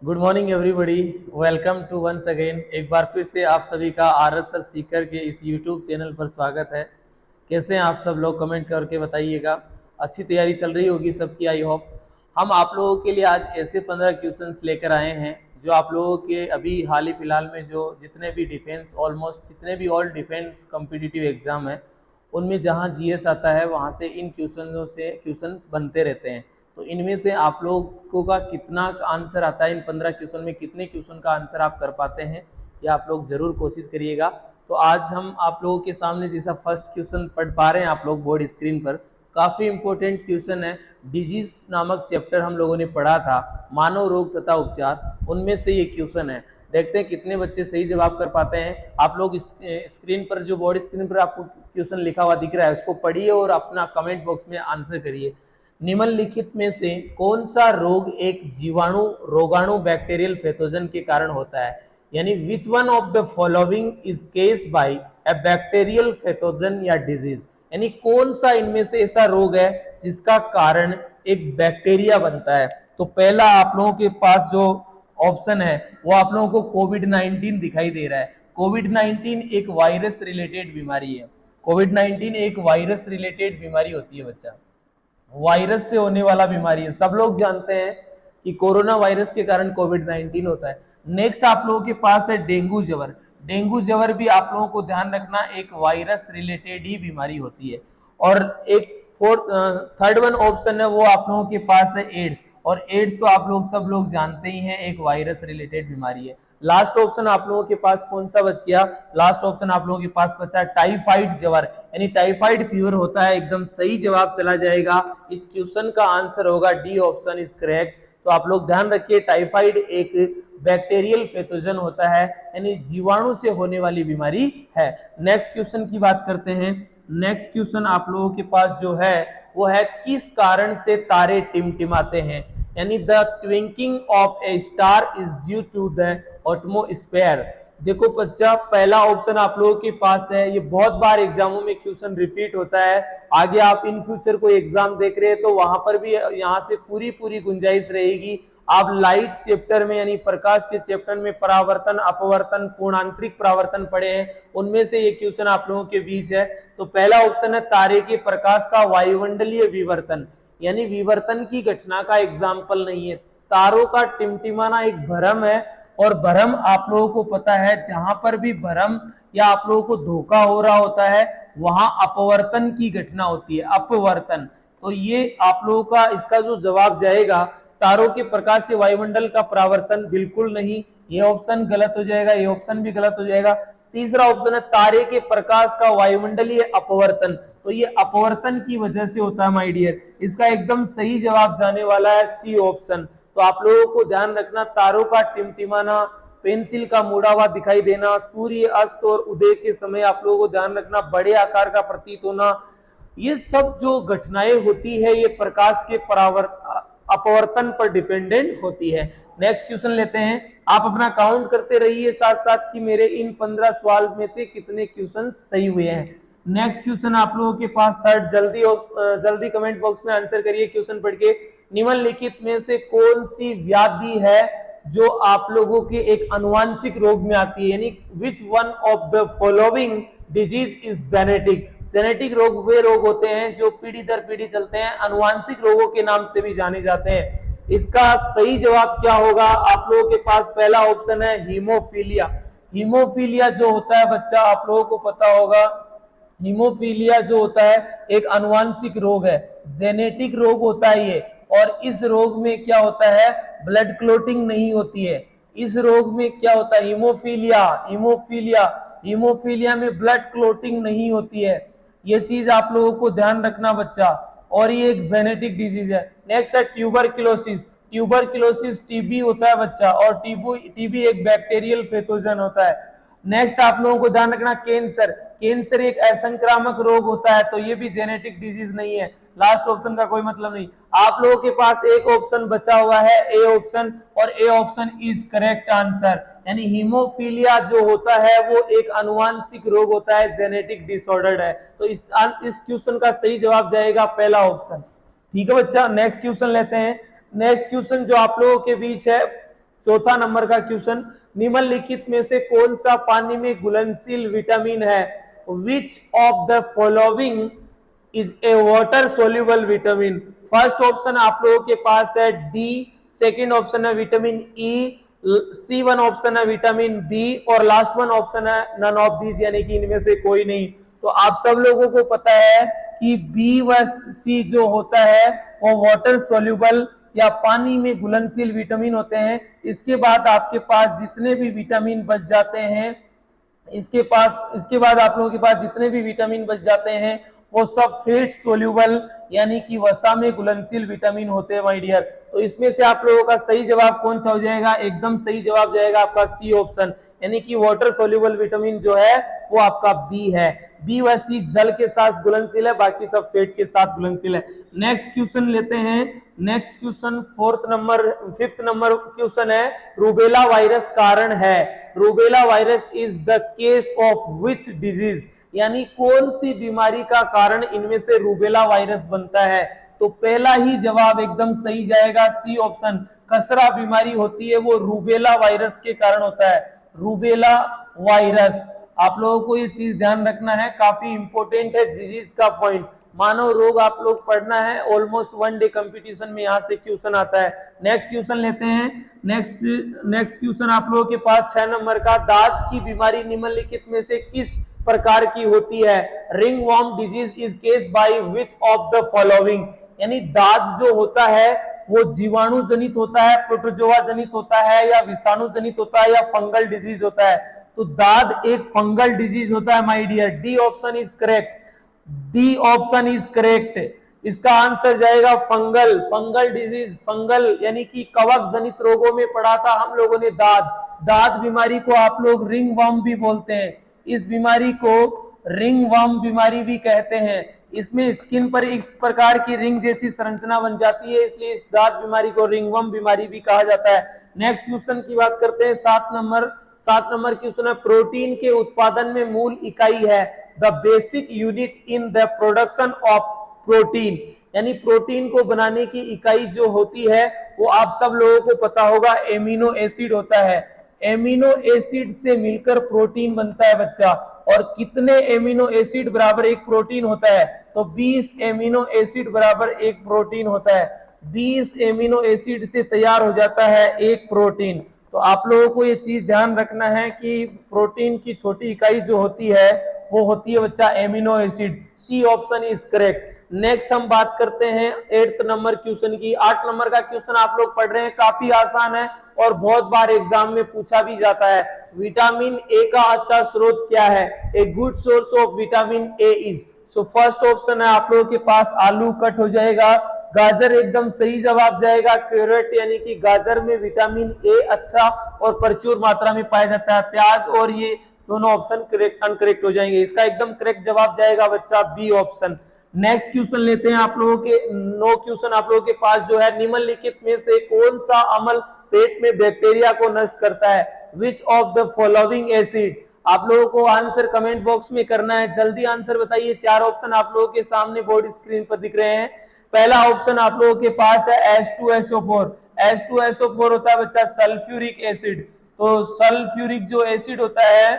Good morning everybody. Welcome to once again. एक बार फिर से आप सभी का आरएस सर सीकर के इस यूट्यूब चैनल पर स्वागत है। कैसे हैं आप सब लोग? कमेंट करके बताइएगा। अच्छी तैयारी चल रही होगी सबकी, आई होप। हम आप लोगों के लिए आज ऐसे 15 क्वेश्चंस लेकर आए हैं जो आप लोगों के अभी हाल ही फिलहाल में जो जितने भी डिफेंस ऑलमोस्ट जितने भी ऑल डिफेंस कॉम्पिटिटिव एग्जाम है उनमें जहाँ जीएस आता है वहाँ से इन क्वेश्चनों से क्वेश्चन बनते रहते हैं। तो इनमें से आप लोगों का कितना आंसर आता है, इन 15 क्वेश्चन में कितने क्वेश्चन का आंसर आप कर पाते हैं, ये आप लोग जरूर कोशिश करिएगा। तो आज हम आप लोगों के सामने जैसा फर्स्ट क्वेश्चन पढ़ पा रहे हैं आप लोग बोर्ड स्क्रीन पर, काफी इंपॉर्टेंट क्वेश्चन है। डिजीज नामक चैप्टर हम लोगों ने पढ़ा था, मानव रोग तथा उपचार, उनमें से ये क्वेश्चन है। देखते हैं कितने बच्चे सही जवाब कर पाते हैं। आप लोग स्क्रीन पर जो बोर्ड स्क्रीन पर आपको क्वेश्चन लिखा हुआ दिख रहा है उसको पढ़िए और अपना कमेंट बॉक्स में आंसर करिए। निम्नलिखित में से कौन सा रोग एक जीवाणु रोगाणु बैक्टीरियल पैथोजन के कारण होता है? यानी which one of the following is caused bye A bacterial pathogen या डिजीज, यानी कौन सा इनमें से ऐसा रोग है जिसका कारण एक बैक्टीरिया बनता है। तो पहला आप लोगों के पास जो ऑप्शन है वो आप लोगों को कोविड 19 दिखाई दे रहा है। कोविड 19 एक वायरस रिलेटेड बीमारी है। कोविड 19 एक वायरस रिलेटेड बीमारी होती है बच्चा, वायरस से होने वाला बीमारी है। सब लोग जानते हैं कि कोरोना वायरस के कारण कोविड 19 होता है। नेक्स्ट आप लोगों के पास है डेंगू ज्वर। डेंगू ज्वर भी आप लोगों को ध्यान रखना एक वायरस रिलेटेड ही बीमारी होती है। और एक फोर्थ थर्ड वन ऑप्शन है वो आप लोगों के पास है एड्स, और एड्स तो आप लोग सब लोग जानते ही हैं एक वायरस रिलेटेड बीमारी है। लास्ट ऑप्शन आप लोगों के पास कौन सा बच गया? लास्ट ऑप्शन आप लोगों के पास बचा टाइफाइड ज्वर, यानी टाइफाइड फीवर होता है। एकदम सही जवाब चला जाएगा। इस क्वेश्चन का आंसर होगा डी ऑप्शन इज करेक्ट। तो आप लोग ध्यान रखिए, टाइफाइड एक बैक्टीरियल पैथोजन होता है, यानी जीवाणु से होने वाली बीमारी है। नेक्स्ट क्वेश्चन की बात करते हैं। नेक्स्ट क्वेश्चन आप लोगों के पास जो है वो है किस कारण से तारे टिमटिमाते हैं? यानी the twinkling of a star is due to the atmosphere. देखो बच्चा, पहला ऑप्शन आप लोगों के पास है, ये बहुत बार एग्जामों में क्वेश्चन रिपीट होता है। आगे आप इन फ्यूचर कोई एग्जाम देख रहे हैं तो वहां पर भी यहाँ से पूरी पूरी गुंजाइश रहेगी। आप लाइट चैप्टर में यानी प्रकाश के चैप्टर में परावर्तन, अपवर्तन, पूर्णांतरिक परावर्तन पढ़े हैं, उनमें से ये क्वेश्चन आप लोगों के बीच है। तो पहला ऑप्शन है तारे के प्रकाश का वायुमंडलीय विवर्तन, यानी विवर्तन की घटना का एग्जाम्पल नहीं है। तारों का टिमटिमाना एक भ्रम है, और भ्रम आप लोगों को पता है जहां पर भी भ्रम या आप लोगों को धोखा हो रहा होता है वहां अपवर्तन की घटना होती है, अपवर्तन। तो ये आप लोगों का इसका जो जवाब जाएगा, तारों के प्रकाश से वायुमंडल का परावर्तन, बिल्कुल नहीं, ये ऑप्शन गलत हो जाएगा, ये ऑप्शन भी गलत हो जाएगा। तीसरा ऑप्शन है तारे के प्रकाश का वायुमंडलीय अपवर्तन, तो ये अपवर्तन की वजह से होता है माय डियर। इसका एकदम सही जवाब जाने वाला है सी ऑप्शन। तो आप लोगों को ध्यान रखना, तारों का टिमटिमाना, पेंसिल का मुड़ा हुआ दिखाई देना, सूर्य अस्त और उदय के समय आप लोगों को ध्यान रखना बड़े आकार का प्रतीत होना, ये सब जो घटनाएं होती है ये प्रकाश के अपवर्तन पर डिपेंडेंट होती है। नेक्स्ट क्वेश्चन लेते हैं। आप अपना काउंट करते रहिए साथ साथ कि मेरे इन 15 सवाल में से कितने क्वेश्चन सही हुए हैं। नेक्स्ट क्वेश्चन आप लोगों के पास थर्ड, जल्दी कमेंट बॉक्स में आंसर करिए क्वेश्चन पढ़ के। निम्नलिखित में से कौन सी व्याधि है जो आप लोगों के एक अनुवांशिक रोग में आती है? यानी which one of the following disease is genetic. Genetic रोग वे रोग होते हैं जो पीढ़ी दर पीढ़ी चलते हैं, अनुवांशिक रोगों के नाम से भी जाने जाते हैं। इसका सही जवाब क्या होगा? आप लोगों के पास पहला ऑप्शन है हीमोफीलिया। हीमोफीलिया जो होता है बच्चा, आप लोगों को पता होगा, हीमोफीलिया जो होता है एक अनुवांशिक रोग है, जेनेटिक रोग होता है ये। और इस रोग में क्या होता है, ब्लड क्लोटिंग नहीं होती है। इस रोग में क्या होता है, हीमोफीलिया हीमोफीलिया हीमोफीलिया में ब्लड क्लोटिंग नहीं होती है। ये चीज आप लोगों को ध्यान रखना बच्चा, और ये एक जेनेटिक डिजीज है। नेक्स्ट है ट्यूबरक्लोसिस। ट्यूबरक्लोसिस टीबी होता है बच्चा, और टीबी एक बैक्टीरियल पैथोजन होता है। नेक्स्ट आप लोगों को ध्यान रखना कैंसर। कैंसर एक असंक्रामक रोग होता है, तो ये भी जेनेटिक डिजीज नहीं है। लास्ट ऑप्शन का कोई मतलब नहीं। आप लोगों के पास एक ऑप्शन बचा हुआ है ए ऑप्शन, और A option is correct answer. यानी हीमोफीलिया जो होता है वो एक अनुवांशिक रोग होता है, जेनेटिक डिसऑर्डर है। तो इस क्वेश्चन का सही जवाब जाएगा पहला ऑप्शन। ठीक है बच्चा, नेक्स्ट क्वेश्चन लेते हैं। नेक्स्ट क्वेश्चन जो आप लोगों के बीच है चौथा नंबर का क्वेश्चन, निम्नलिखित में से कौन सा पानी में घुलनशील विटामिन है? विच of the following is a water soluble vitamin? First option आप लोगों के पास है डी, सेकंड ऑप्शन है विटामिन ई, सी वन ऑप्शन है विटामिन बी, और लास्ट वन ऑप्शन है नन ऑफ दीज, यानी कि इनमें से कोई नहीं। तो आप सब लोगों को पता है कि बी व सी जो होता है वो वाटर सोल्यूबल या पानी में घुलनशील विटामिन होते हैं। इसके बाद आपके पास जितने भी विटामिन बच जाते हैं, इसके बाद आप लोगों के पास जितने भी विटामिन बच जाते हैं वो सब फैट सोल्यूबल यानी कि वसा में घुलनशील विटामिन होते हैं माय डियर। तो इसमें से आप लोगों का सही जवाब कौन सा हो जाएगा? एकदम सही जवाब जाएगा आपका सी ऑप्शन, यानी कि वाटर सोल्यूबल विटामिन जो है वो आपका बी है। बी व सी जल के साथ घुलनशील है, बाकी सब फैट के साथ घुलनशील है। नेक्स्ट क्वेश्चन लेते हैं। Next question fifth number question है, रूबेला वायरस कारण है? Rubella virus is the case of which disease? यानी कौन सी बीमारी का कारण इनमें से रूबेला वायरस बनता है? तो पहला ही जवाब एकदम सही जाएगा, सी ऑप्शन। खसरा बीमारी होती है वो रूबेला वायरस के कारण होता है, रूबेला वायरस। आप लोगों को ये चीज ध्यान रखना है, काफी इंपॉर्टेंट है डिजीज का पॉइंट। मानव रोग आप लोग पढ़ना है, ऑलमोस्ट वन डे कंपटीशन में यहाँ से क्वेश्चन आता है। नेक्स्ट क्वेश्चन लेते हैं। नेक्स्ट क्वेश्चन आप लोगों के पास 6 नंबर का, दांत की बीमारी निम्नलिखित में से किस प्रकार की होती है? Ringworm disease is caused by which of the following? यानी दांत जो होता है वो जीवाणु जनित होता है, प्रोटोजोआ जनित होता है, या विषाणु जनित होता है, या फंगल डिजीज होता है? तो दाद एक फंगल डिजीज होता है my dear. D option is correct, D option is correct. इसका आंसर जाएगा फंगल डिजीज। फंगल यानी कि कवक जनित रोगों में पढ़ा था हम लोगों ने दाद बीमारी को आप लोग रिंग वर्म भी बोलते हैं। इस बीमारी को रिंग वर्म बीमारी भी कहते हैं। इसमें स्किन पर इस प्रकार की रिंग जैसी संरचना बन जाती है, इसलिए इस दांत बीमारी को रिंग वर्म बीमारी भी कहा जाता है। नेक्स्ट क्वेश्चन की बात करते हैं। 7 नंबर क्वेश्चन है, प्रोटीन के उत्पादन में मूल इकाई है? The basic unit in the production of protein. यानी प्रोटीन को बनाने की इकाई जो होती है वो आप सब लोगों को पता होगा एमिनो एसिड होता है। एमिनो एसिड से मिलकर प्रोटीन बनता है बच्चा। और कितने एमिनो एसिड बराबर एक प्रोटीन होता है? तो 20 एमिनो एसिड बराबर एक प्रोटीन होता है। 20 एमिनो एसिड से तैयार हो जाता है एक प्रोटीन। तो आप लोगों को ये चीज ध्यान रखना है कि प्रोटीन की छोटी इकाई जो होती है वो होती है बच्चा amino acid. C option is correct. Next हम बात करते हैं 8th नंबर क्वेश्चन की। 8 नंबर का क्वेश्चन आप लोग पढ़ रहे हैं, काफी आसान है और बहुत बार एग्जाम में पूछा भी जाता है। विटामिन ए का अच्छा स्रोत क्या है? A good source of vitamin A is. So first option है आप लोगों के पास आलू, कट हो जाएगा। गाजर एकदम सही जवाब जाएगा, कैरेट यानी कि गाजर में विटामिन ए अच्छा और प्रचुर मात्रा में पाया जाता है। प्याज और ये दोनों ऑप्शन करेक्ट अनकरेक्ट हो जाएंगे। इसका एकदम करेक्ट जवाब जाएगा बच्चा बी ऑप्शन। नेक्स्ट क्वेश्चन लेते हैं आप लोगों के 9 क्वेश्चन आप लोगों के पास जो है, निम्नलिखित में से कौन सा अम्ल पेट में बैक्टीरिया को नष्ट करता है? विच ऑफ द फॉलोइंग एसिड? आप लोगों को आंसर कमेंट बॉक्स में करना है, जल्दी आंसर बताइए। 4 ऑप्शन आप लोगों के सामने बोर्ड स्क्रीन पर दिख रहे हैं। पहला ऑप्शन आप लोगों के पास है H2SO4। H2SO4 होता है बच्चा सल्फ्यूरिक एसिड। तो सल्फ्यूरिक जो एसिड होता है,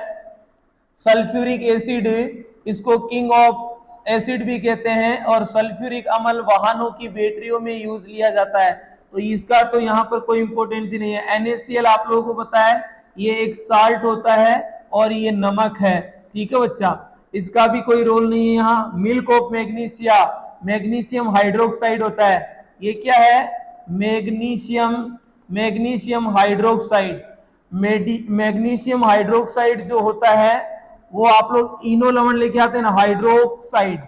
सल्फ्यूरिक एसिड, इसको किंग ऑफ एसिड भी कहते हैं। और सल्फ्यूरिक अम्ल वाहनों की बैटरियों में यूज लिया जाता है। तो इसका तो यहाँ पर कोई इंपॉर्टेंस ही नहीं है। NaCl आप लोगों को पता है ये एक साल्ट होता है और ये नमक है, ठीक है बच्चा, इसका भी कोई रोल नहीं है यहाँ। Milk of magnesia, magnesium hydroxide होता है। ये क्या है? Magnesium hydroxide. मैग्नीशियम हाइड्रोक्साइड जो होता है वो आप लोग इनो लवण लेके आते हैं ना, हाइड्रोक्साइड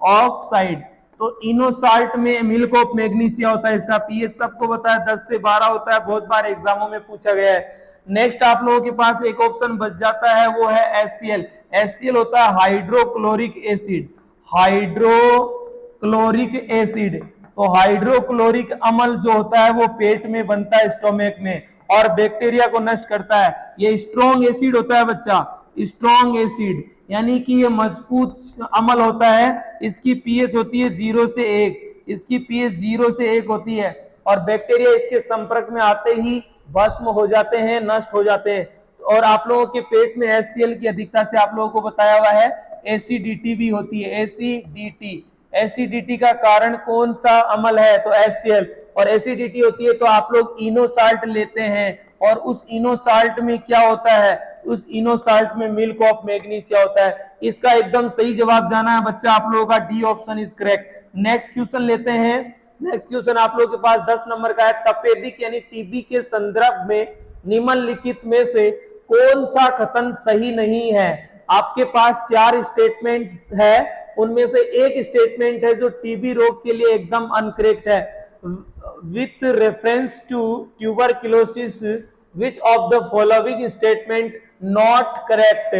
ऑक्साइड। तो इनो साल्ट में मिल्क ऑफ मैग्नीशिया होता है। इसका पीएच सबको पता है 10 से 12 होता है, बहुत बार एग्जामों में पूछा गया है। नेक्स्ट आप लोगों के पास एक ऑप्शन बच जाता है, वो है HCl। HCl होता है हाइड्रोक्लोरिक एसिड। हाइड्रोक्लोरिक एसिड, तो हाइड्रोक्लोरिक अम्ल जो होता है वो पेट में बनता है, स्टोमक में, और बैक्टीरिया को नष्ट करता है। ये स्ट्रॉन्ग एसिड होता है बच्चा, स्ट्रॉन्ग एसिड, यानी कि ये मजबूत अम्ल होता है। इसकी पीएच होती है 0 से 1, इसकी पीएच 0 से 1 होती है। और बैक्टीरिया इसके संपर्क में आते ही भस्म हो जाते हैं, नष्ट हो जाते हैं। और आप लोगों के पेट में HCl की अधिकता से आप लोगों को बताया हुआ है एसिडिटी भी होती है। एसिडिटी का कारण कौन सा अम्ल है? तो HCl। और एसिडिटी होती है तो आप लोग इनो साल्ट लेते हैं, और उस इनो साल्ट में क्या होता है? उस इनो साल्ट में मिल्क ऑफ मैग्नीशिया होता है। इसका एकदम सही जवाब जाना है बच्चा आप लोगों का, D option is correct. Next question लेते हैं। नेक्स्ट क्वेश्चन आप लोगों के पास 10 नंबर का है। तपेदिक यानी टीबी के संदर्भ में निम्नलिखित में से कौन सा कथन सही नहीं है? आपके पास 4 स्टेटमेंट है, उनमें से एक स्टेटमेंट है जो टीबी रोग के लिए एकदम अनकरेक्ट है। With reference to tuberculosis which of the following statement not correct,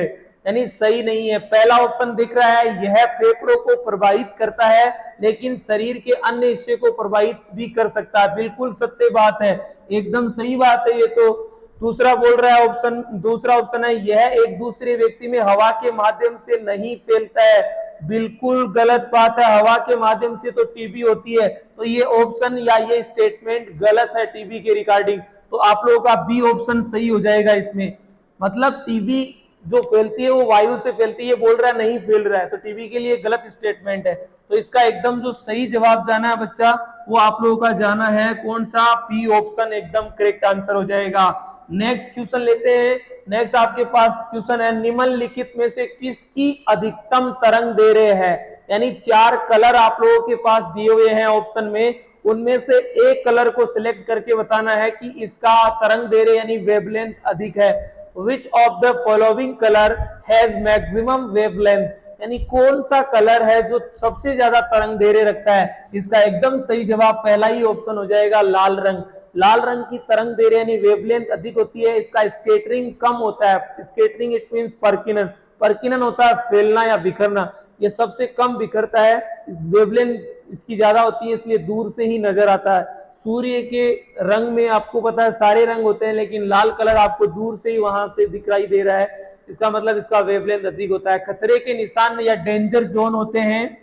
यानी सही नहीं है। पहला ऑप्शन दिख रहा है, यह फेफड़ों को प्रभावित करता है लेकिन शरीर के अन्य हिस्से को प्रभावित भी कर सकता है। बिल्कुल सत्य बात है, एकदम सही बात है ये तो। दूसरा बोल रहा है ऑप्शन, दूसरा ऑप्शन है यह एक दूसरे व्यक्ति में हवा के माध्यम से नहीं फैलता है। बिल्कुल गलत बात है, हवा के माध्यम से तो टीबी होती है। तो ये ऑप्शन या ये स्टेटमेंट गलत है टीबी के रिगार्डिंग। तो आप लोगों का बी ऑप्शन सही हो जाएगा इसमें। मतलब टीबी जो फैलती है वो वायु से फैलती है, ये बोल रहा है नहीं फैल रहा है, तो टीबी के लिए गलत स्टेटमेंट है। तो इसका एकदम जो सही जवाब जाना है बच्चा, वो आप लोगों का जाना है कौन सा? बी ऑप्शन एकदम करेक्ट आंसर हो जाएगा। नेक्स्ट क्वेश्चन लेते हैं। नेक्स्ट आपके पास क्वेश्चन है, निम्नलिखित में से किसकी अधिकतम तरंग दे रहे हैं? यानी 4 कलर आप लोगों के पास दिए हुए हैं ऑप्शन में, उनमें से एक कलर को सिलेक्ट करके बताना है कि इसका तरंग दे रहे यानी वेवलेंथ अधिक है। Which of the following color has maximum wavelength, यानी कौन सा कलर है जो सबसे ज्यादा तरंग दैर्घ्य रखता है? इसका एकदम सही जवाब पहला ही ऑप्शन हो जाएगा, लाल रंग। लाल रंग की तरंग दैर्घ्य यानी वेवलेंथ अधिक होती है, इसका स्कैटरिंग कम होता है। स्कैटरिंग इट मींस परकिनन, परकिनन होता है फैलना या बिखरना, ये सबसे कम बिखरता है। वेवलेंथ इसकी ज्यादा होती है इसलिए दूर से ही नजर आता है। सूर्य के रंग में आपको पता है सारे रंग होते हैं, लेकिन लाल कलर आपको दूर से ही वहां से दिखाई दे रहा है, इसका मतलब इसका वेवलेंथ अधिक होता है। खतरे के निशान या डेंजर जोन होते हैं,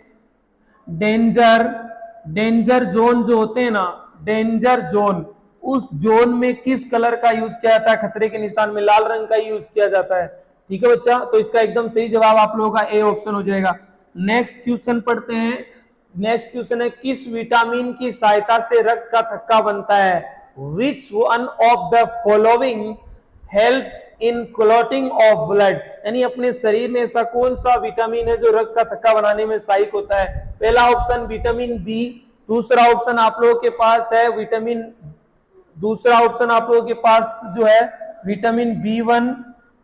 डेंजर जोन जो होते हैं ना, डेंजर जोन, उस जोन में किस कलर का यूज किया जाता है? खतरे के निशान में लाल रंग का यूज किया जाता है। ठीक है बच्चा, तो इसका एकदम सही जवाब आप लोगों का ए ऑप्शन हो जाएगा। नेक्स्ट क्वेश्चन पढ़ते हैं। नेक्स्ट क्वेश्चन है, किस विटामिन की सहायता से रक्त का थक्का बनता है? Which one of the following helps in clotting of blood, यानी अपने शरीर में ऐसा कौन सा विटामिन है जो रक्त का थक्का बनाने में सहायक होता है? पहला ऑप्शन विटामिन बी, दूसरा ऑप्शन आप लोगों के पास है विटामिन, दूसरा ऑप्शन आप लोगों के पास जो है विटामिन B1,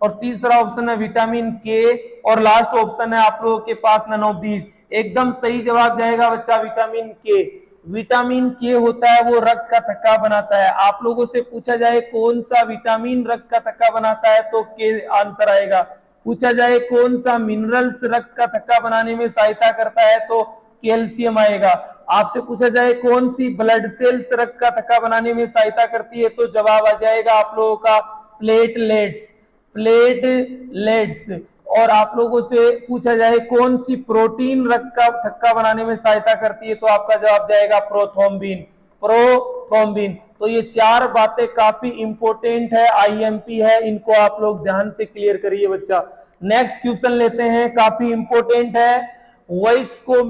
और तीसरा ऑप्शन है विटामिन के, और लास्ट ऑप्शन है आप लोगों के पास नन ऑफ दीज। एकदम सही जवाब जाएगा बच्चा विटामिन के। विटामिन के होता है वो रक्त का थक्का बनाता है। आप लोगों से पूछा जाए कौन सा विटामिन रक्त का थक्का बनाता है तो के आंसर आएगा। पूछा जाए कौन सा मिनरल्स रक्त का थक्का बनाने में सहायता करता है तो कैल्शियम आएगा। आपसे पूछा जाए कौन सी ब्लड सेल्स रक्त का थक्का बनाने में सहायता करती है तो जवाब आ जाएगा आप लोगों का प्लेटलेट्स, प्लेटलेट्स। और आप लोगों से पूछा जाए कौन सी प्रोटीन रक्त का थक्का बनाने में सहायता करती है तो आपका जवाब जाएगा प्रोथ्रोम्बिन, प्रोथ्रोम्बिन। तो ये 4 बातें काफी इंपॉर्टेंट है, आईएमपी है, इनको आप लोग ध्यान से क्लियर करिए बच्चा। नेक्स्ट क्वेश्चन लेते हैं, काफी इंपॉर्टेंट है। वयस्कों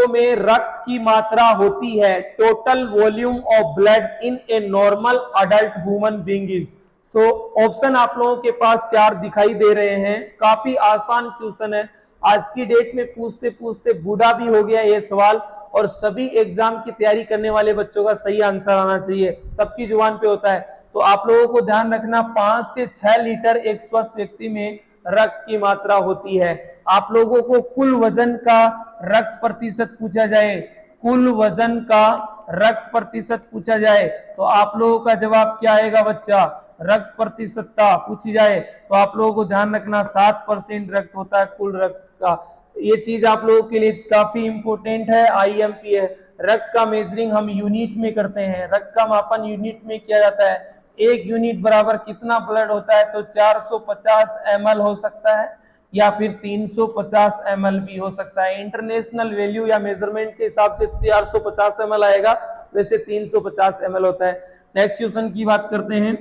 में रक्त की मात्रा होती है total volume of blood in a normal adult human being is. So option आप लोगों के पास 4 दिखाई दे रहे हैं। काफी आसान क्वेश्चन है, आज की डेट में पूछते पूछते बूढ़ा भी हो गया ये सवाल, और सभी एग्जाम की तैयारी करने वाले बच्चों का सही आंसर आना चाहिए, सबकी जुबान पे होता है। तो आप लोगों को ध्यान रखना 5 से 6 लीटर एक स्वस्थ व्यक्ति में रक्त की मात्रा होती है। आप लोगों को कुल वजन का रक्त प्रतिशत पूछा जाए, कुल वजन का रक्त प्रतिशत पूछा जाए तो आप लोगों का जवाब क्या आएगा बच्चा? रक्त प्रतिशतता पूछी जाए तो आप लोगों को ध्यान रखना 7% रक्त होता है कुल रक्त का। ये चीज आप लोगों के लिए काफी इंपोर्टेंट है, आईएमपी है। रक्त का मेजरिंग हम यूनिट में करते हैं, रक्त का मापन यूनिट में किया जाता है। 1 यूनिट बराबर कितना ब्लड होता है तो 450 ml हो सकता है या फिर 350 ml भी हो सकता है। इंटरनेशनल वैल्यू या मेजरमेंट के हिसाब से 450 ml आएगा, वैसे 350 ml होता है। नेक्स्ट क्वेश्चन की बात करते हैं।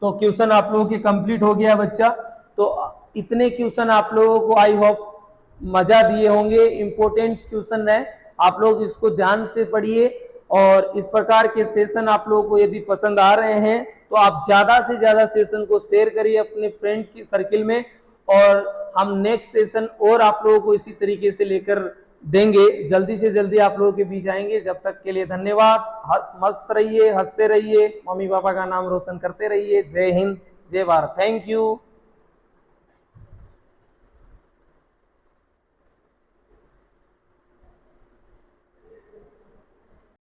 तो क्वेश्चन आप लोगों के कंप्लीट हो गया बच्चा। तो इतने क्वेश्चन आप लोगों को आई होप मजा दिए होंगे, इंपॉर्टेंट क्वेश्चन है, आप लोग इसको ध्यान से पढ़िए। और इस प्रकार के सेशन आप लोगों को यदि पसंद आ रहे हैं तो आप ज्यादा से ज्यादा सेशन को शेयर करिए अपने फ्रेंड की सर्किल में, और हम नेक्स्ट सेशन और आप लोगों को इसी तरीके से लेकर देंगे, जल्दी से जल्दी आप लोगों के बीच आएंगे। जब तक के लिए धन्यवाद, मस्त रहिए, हंसते रहिए, मम्मी पापा का नाम रोशन करते रहिए। जय हिंद, जय भारत, थैंक यू।